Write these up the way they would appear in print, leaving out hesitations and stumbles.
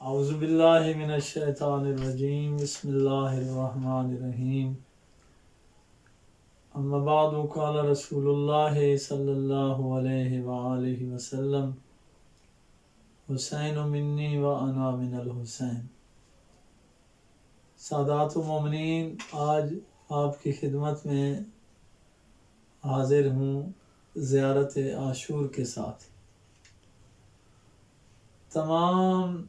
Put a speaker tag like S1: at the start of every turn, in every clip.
S1: اعوذ باللہ من الشیطان الرجیم بسم اللہ الرحمن الرحیم اما بعد قال رسول اللہ صلی اللہ علیہ وآلہ وسلم حسین منی وانا من الحسین۔ سادات و مومنین، آج آپ کی خدمت میں حاضر ہوں زیارت عاشور کے ساتھ۔ تمام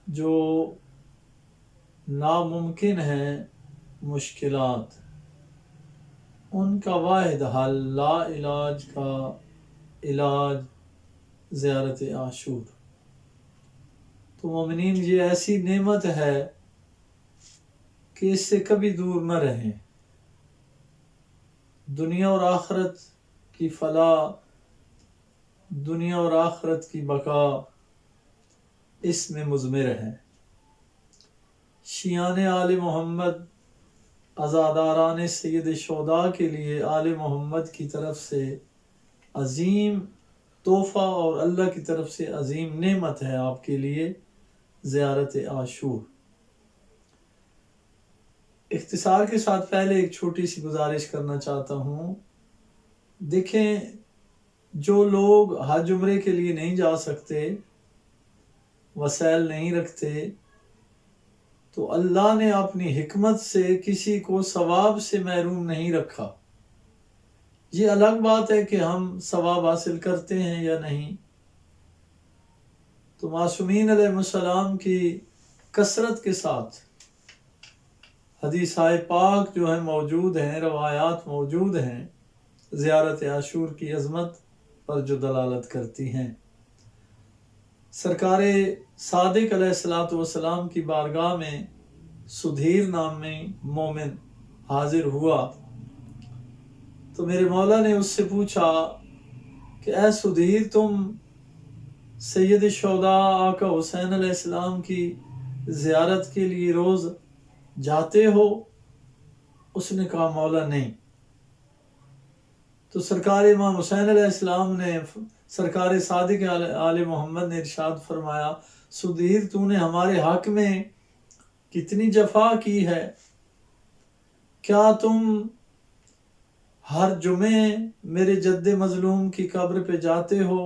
S1: جو ناممکن ہیں مشکلات، ان کا واحد حل لا علاج کا علاج زیارت عاشور۔ تو مومنین، یہ ایسی نعمت ہے کہ اس سے کبھی دور نہ رہیں۔ دنیا اور آخرت کی فلاح، دنیا اور آخرت کی بقا اس میں مضمر ہے۔ شیعان آل محمد، عزاداران سید شہداء کے لیے آل محمد کی طرف سے عظیم تحفہ اور اللہ کی طرف سے عظیم نعمت ہے آپ کے لیے زیارت عاشور۔ اختصار کے ساتھ پہلے ایک چھوٹی سی گزارش کرنا چاہتا ہوں۔ دیکھیں، جو لوگ حج عمرے کے لیے نہیں جا سکتے، وسائل نہیں رکھتے، تو اللہ نے اپنی حکمت سے کسی کو ثواب سے محروم نہیں رکھا۔ یہ الگ بات ہے کہ ہم ثواب حاصل کرتے ہیں یا نہیں۔ تو معصومین علیہ السلام کی کثرت کے ساتھ حدیث پاک جو ہیں موجود ہیں، روایات موجود ہیں زیارت عاشور کی عظمت پر جو دلالت کرتی ہیں۔ سرکار صادق علیہ السلام کی بارگاہ میں سدھیر نام میں مومن حاضر ہوا تو میرے مولا نے اس سے پوچھا کہ اے سدھیر، تم سید شہداء آقا حسین علیہ السلام کی زیارت کے لیے روز جاتے ہو؟ اس نے کہا مولا نہیں۔ تو سرکار امام حسین علیہ السلام نے، سرکار صادق آل محمد نے ارشاد فرمایا، سدھیر، تو نے ہمارے حق میں کتنی جفا کی ہے۔ کیا تم ہر جمعے میرے جد مظلوم کی قبر پہ جاتے ہو؟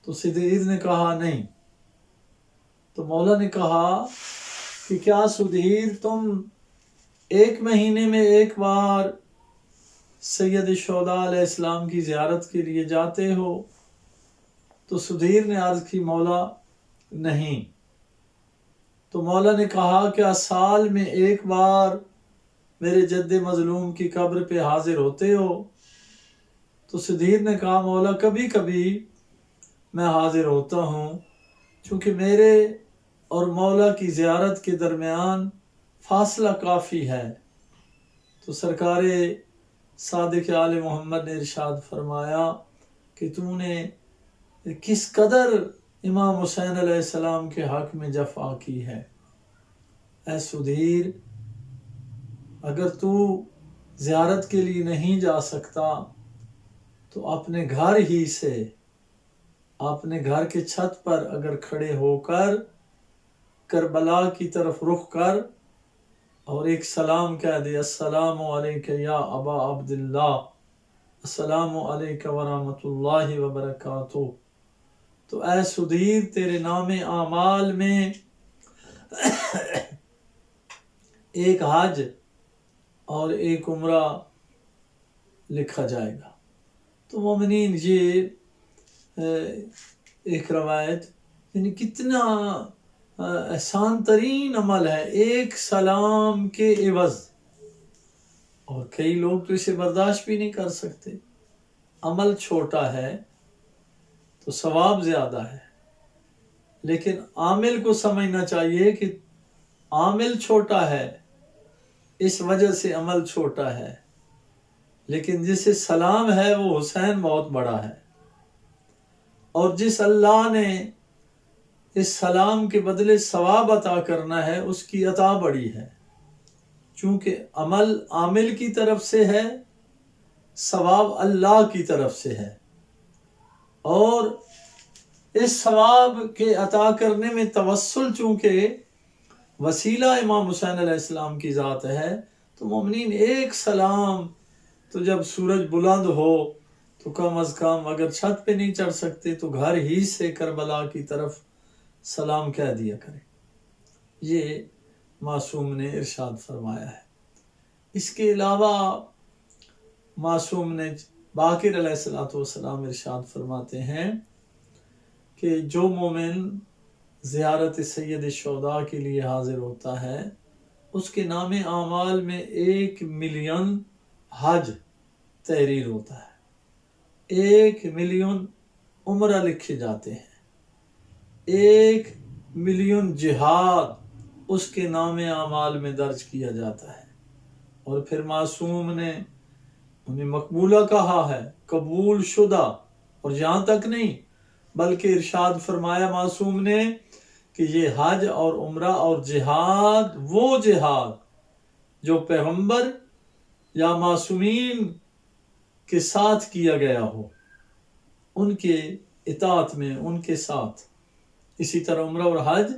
S1: تو سدھیر نے کہا نہیں۔ تو مولا نے کہا کہ کیا سدھیر، تم ایک مہینے میں ایک بار سید شہداء علیہ السلام کی زیارت کے لیے جاتے ہو؟ تو سدھیر نے عرض کی مولا نہیں۔ تو مولا نے کہا کیا سال میں ایک بار میرے جد مظلوم کی قبر پہ حاضر ہوتے ہو؟ تو سدھیر نے کہا مولا کبھی کبھی میں حاضر ہوتا ہوں، چونکہ میرے اور مولا کی زیارت کے درمیان فاصلہ کافی ہے۔ تو سرکار صادق آل محمد نے ارشاد فرمایا کہ تو نے کس قدر امام حسین علیہ السلام کے حق میں جفا کی ہے۔ اے سدھیر، اگر تو زیارت کے لیے نہیں جا سکتا تو اپنے گھر ہی سے، اپنے گھر کے چھت پر اگر کھڑے ہو کر کربلا کی طرف رخ کر اور ایک سلام کہہ دے، السلام علیک یا ابا عبداللہ، السلام علیک ورحمۃ اللہ وبرکاتہ، تو اے سدھیر، تیرے نام اعمال میں ایک حج اور ایک عمرہ لکھا جائے گا۔ تو مومنین، یہ ایک روایت، یعنی کتنا احسان ترین عمل ہے ایک سلام کے عوض، اور کئی لوگ تو اسے برداشت بھی نہیں کر سکتے۔ عمل چھوٹا ہے تو ثواب زیادہ ہے، لیکن عامل کو سمجھنا چاہیے کہ عامل چھوٹا ہے، اس وجہ سے عمل چھوٹا ہے، لیکن جسے سلام ہے وہ حسین بہت بڑا ہے، اور جس اللہ نے اس سلام کے بدلے ثواب عطا کرنا ہے اس کی عطا بڑی ہے، چونکہ عمل عامل کی طرف سے ہے، ثواب اللہ کی طرف سے ہے۔ اور اس ثواب کے عطا کرنے میں توسل چونکہ وسیلہ امام حسین علیہ السلام کی ذات ہے، تو مومنین ایک سلام، تو جب سورج بلند ہو تو کم از کم اگر چھت پہ نہیں چڑھ سکتے تو گھر ہی سے کربلا کی طرف سلام کہہ دیا کریں. یہ معصوم نے ارشاد فرمایا ہے. اس کے علاوہ معصوم نے باقر علیہ السلام ارشاد فرماتے ہیں کہ جو مومن زیارت سید الشہداء کے لیے حاضر ہوتا ہے اس کے نام اعمال میں 1,000,000 حج تحریر ہوتا ہے، 1,000,000 عمرہ لکھے جاتے ہیں، 1,000,000 جہاد اس کے نام اعمال میں درج کیا جاتا ہے. اور پھر معصوم نے انہیں مقبولہ کہا ہے، قبول شدہ. اور یہاں تک نہیں بلکہ ارشاد فرمایا معصوم نے کہ یہ حج اور عمرہ اور جہاد وہ جہاد جو پیغمبر یا معصومین کے ساتھ کیا گیا ہو، ان کے اطاعت میں، ان کے ساتھ. اسی طرح عمرہ اور حج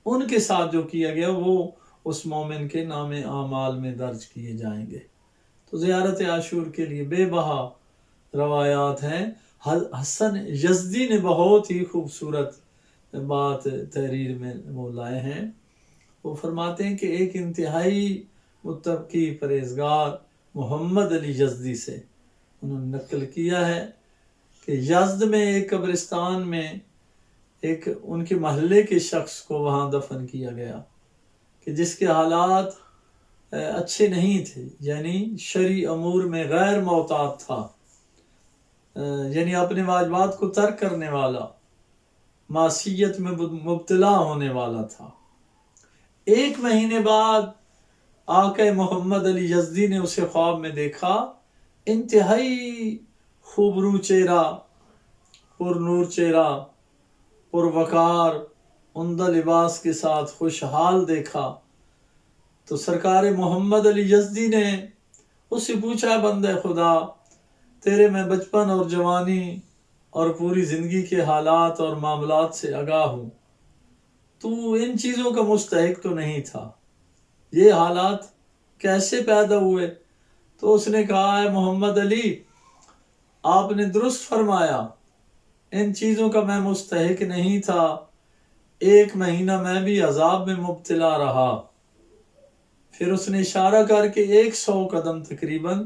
S1: ان کے ساتھ جو کیا گیا وہ اس مومن کے نام اعمال میں درج کیے جائیں گے. تو زیارت عاشور کے لیے بے بہا روایات ہیں. حسن یزدی نے بہت ہی خوبصورت بات تحریر میں وہ لائے ہیں. وہ فرماتے ہیں کہ ایک انتہائی متقی پرہیزگار محمد علی یزدی سے انہوں نے نقل کیا ہے کہ یزد میں ایک قبرستان میں ایک ان کے محلے کے شخص کو وہاں دفن کیا گیا کہ جس کے حالات اچھے نہیں تھے، یعنی شرعی امور میں غیر محتاط تھا، یعنی اپنے واجبات کو ترک کرنے والا، معصیت میں مبتلا ہونے والا تھا. 1 مہینے بعد آقا محمد علی یزدی نے اسے خواب میں دیکھا، انتہائی خوبرو چہرہ، پر نور چہرہ، پر وقار، عمدہ لباس کے ساتھ خوشحال دیکھا. تو سرکار محمد علی یزدی نے اس سے پوچھا، بندہ خدا، تیرے میں بچپن اور جوانی اور پوری زندگی کے حالات اور معاملات سے آگاہ ہوں، تو ان چیزوں کا مستحق تو نہیں تھا، یہ حالات کیسے پیدا ہوئے؟ تو اس نے کہا، ہے محمد علی، آپ نے درست فرمایا، ان چیزوں کا میں مستحق نہیں تھا. 1 مہینہ میں بھی عذاب میں مبتلا رہا. پھر اس نے اشارہ کر کے 100 قدم تقریباً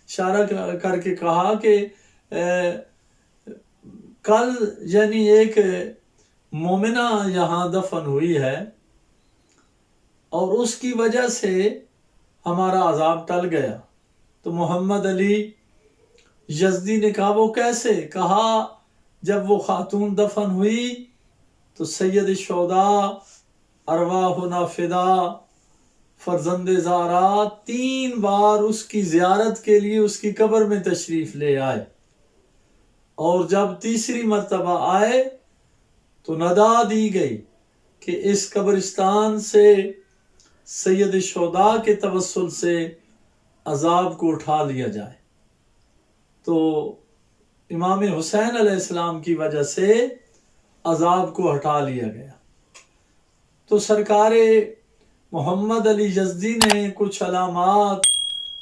S1: اشارہ کر کے کہا کہ کل یعنی ایک مومنہ یہاں دفن ہوئی ہے اور اس کی وجہ سے ہمارا عذاب ٹل گیا. تو محمد علی یزدی نے کہا، وہ کیسے؟ کہا، جب وہ خاتون دفن ہوئی تو سید الشہداء ارواحنا فدا فرزند زہرا 3 بار اس کی زیارت کے لیے اس کی قبر میں تشریف لے آئے، اور جب تیسری مرتبہ آئے تو ندا دی گئی کہ اس قبرستان سے سید الشہداء کے توسل سے عذاب کو اٹھا لیا جائے. تو امام حسین علیہ السلام کی وجہ سے عذاب کو ہٹا لیا گیا. تو سرکار محمد علی یزدی نے کچھ علامات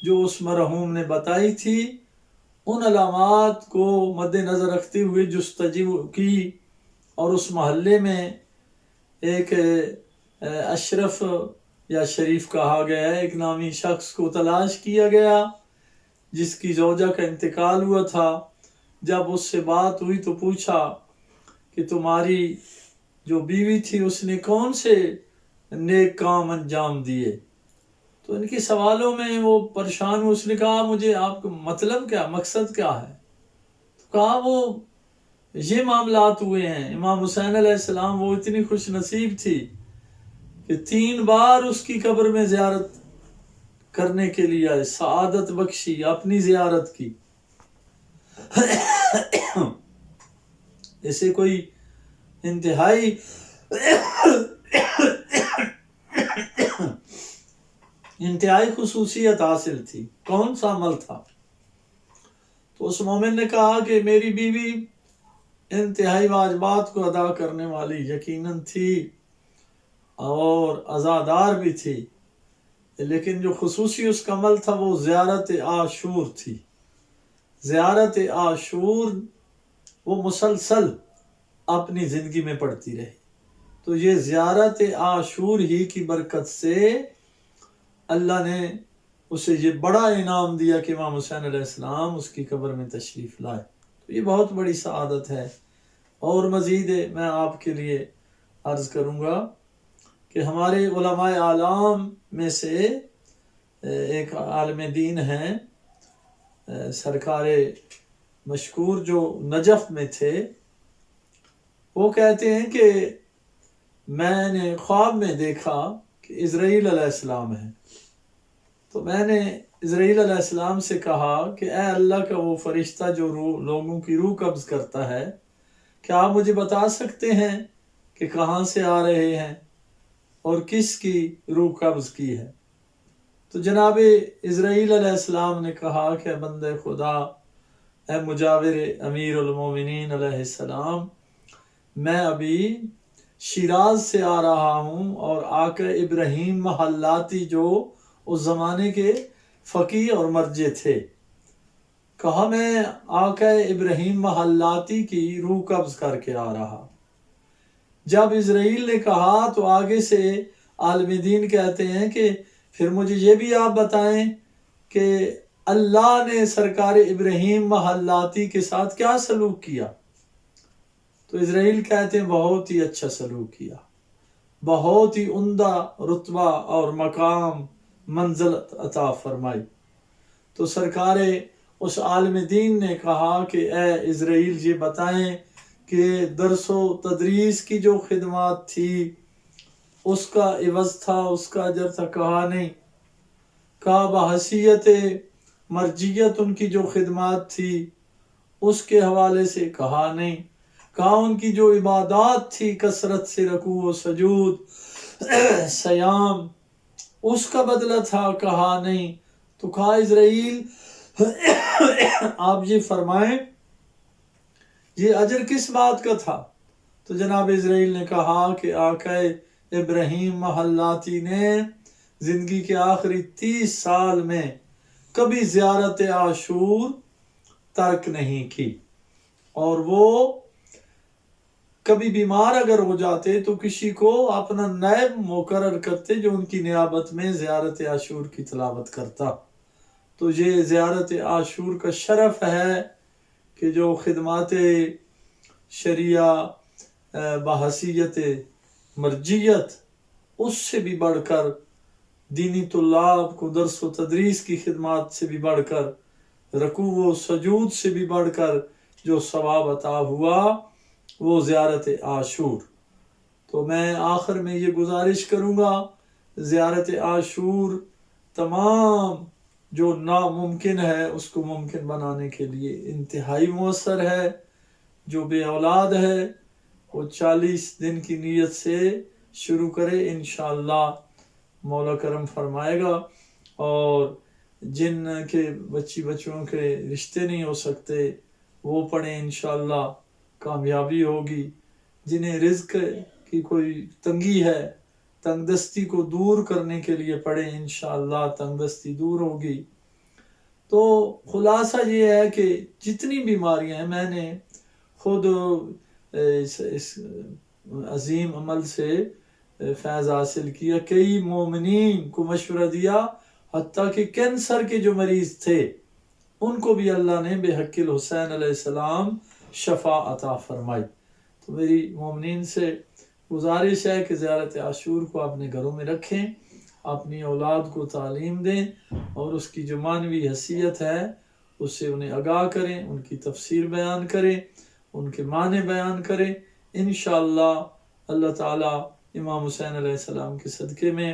S1: جو اس مرحوم نے بتائی تھی، ان علامات کو مد نظر رکھتے ہوئے جستجو کی، اور اس محلے میں ایک اشرف یا شریف کہا گیا ہے، ایک نامی شخص کو تلاش کیا گیا جس کی زوجہ کا انتقال ہوا تھا. جب اس سے بات ہوئی تو پوچھا کہ تمہاری جو بیوی تھی اس نے کون سے نیک کام انجام دیے؟ تو ان کے سوالوں میں وہ پریشان ہوئے. اس نے کہا، مجھے آپ کا مطلب کیا، مقصد کیا ہے؟ تو کہا، وہ یہ معاملات ہوئے ہیں. امام حسین علیہ السلام وہ اتنی خوش نصیب تھی کہ 3 بار اس کی قبر میں زیارت کرنے کے لیے آئے، سعادت بخشی اپنی زیارت کی. اسے کوئی انتہائی خصوصیت حاصل تھی. کون سا عمل تھا؟ تو اس مومن نے کہا کہ میری بیوی انتہائی واجبات کو ادا کرنے والی یقیناً تھی اور عزادار بھی تھی، لیکن جو خصوصی اس کا عمل تھا وہ زیارت عاشور تھی۔ زیارت عاشور وہ مسلسل اپنی زندگی میں پڑھتی رہی، تو یہ زیارت عاشور ہی کی برکت سے اللہ نے اسے یہ بڑا انعام دیا کہ امام حسین علیہ السلام اس کی قبر میں تشریف لائے۔ تو یہ بہت بڑی سعادت ہے۔ اور مزید میں آپ کے لیے عرض کروں گا کہ ہمارے علماء اعلام میں سے ایک عالم دین ہیں، سرکار مشکور جو نجف میں تھے، وہ کہتے ہیں کہ میں نے خواب میں دیکھا کہ اسرائیل علیہ السلام ہے، تو میں نے اسرائیل علیہ السلام سے کہا کہ اے اللہ کا وہ فرشتہ جو لوگوں کی روح قبض کرتا ہے، کیا آپ مجھے بتا سکتے ہیں کہ کہاں سے آ رہے ہیں اور کس کی روح قبض کی ہے؟ تو جناب اسرائیل علیہ السلام نے کہا کہ بندے خدا، اے مجاور امیر المومنین علیہ السلام، میں ابھی شیراز سے آ رہا ہوں، اور آقا ابراہیم محلاتی جو اس زمانے کے فقیہ اور مرجع تھے، کہا میں آقا ابراہیم محلاتی کی روح قبض کر کے آ رہا۔ جب اسرائیل نے کہا تو آگے سے عالم دین کہتے ہیں کہ پھر مجھے یہ بھی آپ بتائیں کہ اللہ نے سرکار ابراہیم محلاتی کے ساتھ کیا سلوک کیا؟ تو اسرائیل کہتے ہیں بہت ہی اچھا سلوک کیا، بہت ہی عمدہ رتبہ اور مقام منزلت عطا فرمائی۔ تو سرکار اس عالم دین نے کہا کہ اے اسرائیل یہ بتائیں کہ درس و تدریس کی جو خدمات تھی اس کا عوض تھا، اس کا اجر تھا؟ کہا نہیں۔ کہا بحیثیت مرجیت ان کی جو خدمات تھی اس کے حوالے سے؟ کہا نہیں۔ کہا ان کی جو عبادات تھی، کثرت سے رکوع و سجود، سیام، اس کا بدلہ تھا؟ کہا نہیں۔ تو کہا اسرائیل آپ یہ فرمائیں یہ اجر کس بات کا تھا؟ تو جناب اسرائیل نے کہا کہ آقا ابراہیم محلاتی نے زندگی کے آخری 30 سال میں کبھی زیارت عاشور ترک نہیں کی، اور وہ کبھی بیمار اگر ہو جاتے تو کسی کو اپنا نائب مقرر کرتے جو ان کی نیابت میں زیارت عاشور کی تلاوت کرتا۔ تو یہ زیارت عاشور کا شرف ہے کہ جو خدمات شریعہ بحیثیت مرجیت، اس سے بھی بڑھ کر دینی طلاب کو درس و تدریس کی خدمات سے بھی بڑھ کر، رکوع و سجود سے بھی بڑھ کر جو ثواب عطا ہوا وہ زیارت عاشور۔ تو میں آخر میں یہ گزارش کروں گا، زیارت عاشور تمام جو ناممکن ہے اس کو ممکن بنانے کے لیے انتہائی مؤثر ہے۔ جو بے اولاد ہے وہ 40 دن کی نیت سے شروع کرے، انشاءاللہ مولا کرم فرمائے گا۔ اور جن کے بچوں کے رشتے نہیں ہو سکتے وہ پڑھیں، انشاءاللہ کامیابی ہوگی۔ جنہیں رزق کی کوئی تنگی ہے، تنگ دستی کو دور کرنے کے لیے پڑھیں، انشاءاللہ تنگ دستی دور ہوگی۔ تو خلاصہ یہ ہے کہ جتنی بیماریاں ہیں، میں نے خود اس عظیم عمل سے فیض حاصل کیا، کئی مومنین کو مشورہ دیا، حتیٰ کہ کینسر کے جو مریض تھے ان کو بھی اللہ نے بے حق الحسین علیہ السلام شفا عطا فرمائی۔ تو میری مومنین سے گزارش ہے کہ زیارت عاشور کو اپنے گھروں میں رکھیں، اپنی اولاد کو تعلیم دیں، اور اس کی جو معنوی حیثیت ہے اس سے انہیں آگاہ کریں، ان کی تفسیر بیان کریں، ان کے معنی بیان کریں۔ انشاءاللہ اللہ تعالی امام حسین علیہ السلام کے صدقے میں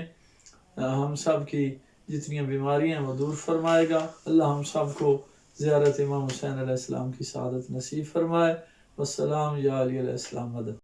S1: ہم سب کی جتنی بیماریاں وہ دور فرمائے گا۔ اللہ ہم سب کو زیارت امام حسین علیہ السلام کی سعادت نصیب فرمائے۔ والسلام یا علی علیہ السلام مدد۔